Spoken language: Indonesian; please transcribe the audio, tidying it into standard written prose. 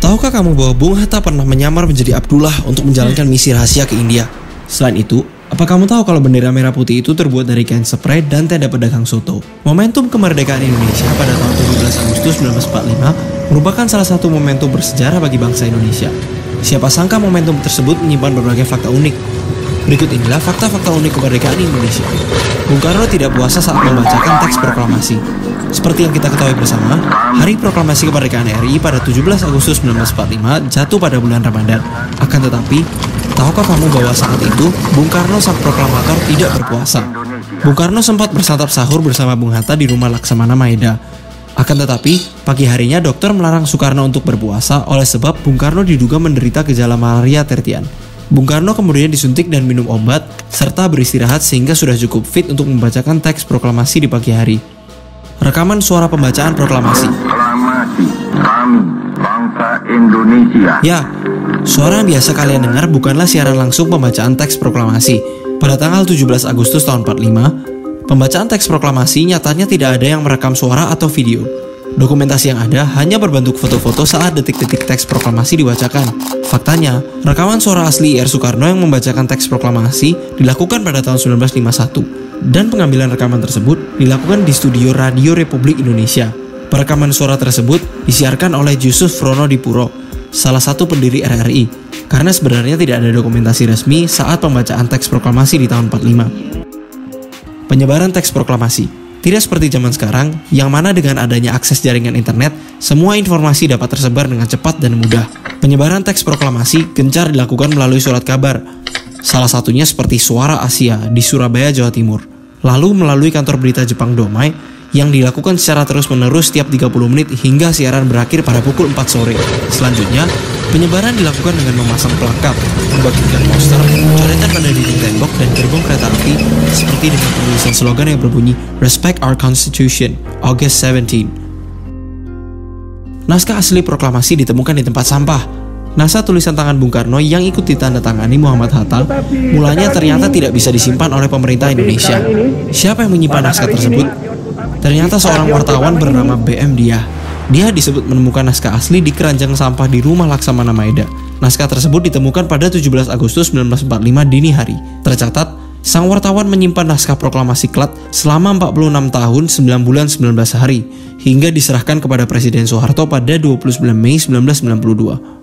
Tahukah kamu bahwa Bung Hatta pernah menyamar menjadi Abdullah untuk menjalankan misi rahasia ke India? Selain itu, apa kamu tahu kalau bendera merah putih itu terbuat dari kain spray dan tenda pedagang soto? Momentum kemerdekaan Indonesia pada tahun 17 Agustus 1945 merupakan salah satu momentum bersejarah bagi bangsa Indonesia. Siapa sangka momentum tersebut menyimpan berbagai fakta unik. Berikut inilah fakta-fakta unik kemerdekaan Indonesia. Bung Karno tidak puasa saat membacakan teks proklamasi. Seperti yang kita ketahui bersama, Hari Proklamasi Kemerdekaan RI pada 17 Agustus 1945 jatuh pada bulan Ramadan. Akan tetapi, tahukah kamu bahwa saat itu, Bung Karno sang proklamator tidak berpuasa? Bung Karno sempat bersantap sahur bersama Bung Hatta di rumah Laksamana Maeda. Akan tetapi, pagi harinya dokter melarang Soekarno untuk berpuasa oleh sebab Bung Karno diduga menderita gejala malaria tertian. Bung Karno kemudian disuntik dan minum obat, serta beristirahat sehingga sudah cukup fit untuk membacakan teks proklamasi di pagi hari. Rekaman suara pembacaan proklamasi. Proklamasi kami, bangsa Indonesia. Ya, suara yang biasa kalian dengar bukanlah siaran langsung pembacaan teks proklamasi. Pada tanggal 17 Agustus tahun 45, pembacaan teks proklamasi nyatanya tidak ada yang merekam suara atau video. Dokumentasi yang ada hanya berbentuk foto-foto saat detik-detik teks proklamasi dibacakan. Faktanya, rekaman suara asli IR Soekarno yang membacakan teks proklamasi dilakukan pada tahun 1951. Dan pengambilan rekaman tersebut dilakukan di studio Radio Republik Indonesia. Perekaman suara tersebut disiarkan oleh Yusuf Ronodipuro, salah satu pendiri RRI, karena sebenarnya tidak ada dokumentasi resmi saat pembacaan teks proklamasi di tahun 45. Penyebaran teks proklamasi tidak seperti zaman sekarang, yang mana dengan adanya akses jaringan internet, semua informasi dapat tersebar dengan cepat dan mudah. Penyebaran teks proklamasi gencar dilakukan melalui surat kabar, salah satunya seperti Suara Asia di Surabaya, Jawa Timur. Lalu melalui kantor berita Jepang Domai yang dilakukan secara terus-menerus setiap 30 menit hingga siaran berakhir pada pukul 4 sore. Selanjutnya, penyebaran dilakukan dengan memasang plakat, membagikan poster, coretan pada dinding tembok dan gerbong kereta api, seperti dengan penulisan slogan yang berbunyi Respect Our Constitution, August 17. Naskah asli proklamasi ditemukan di tempat sampah. Naskah tulisan tangan Bung Karno yang ikut ditandatangani Muhammad Hatta mulanya ternyata tidak bisa disimpan oleh pemerintah Indonesia. Siapa yang menyimpan naskah tersebut? Ternyata seorang wartawan bernama BM Diah. Dia disebut menemukan naskah asli di keranjang sampah di rumah Laksamana Maeda. Naskah tersebut ditemukan pada 17 Agustus 1945 dini hari. Tercatat, sang wartawan menyimpan naskah proklamasi Klat selama 46 tahun 9 bulan 19 hari hingga diserahkan kepada Presiden Soeharto pada 29 Mei 1992.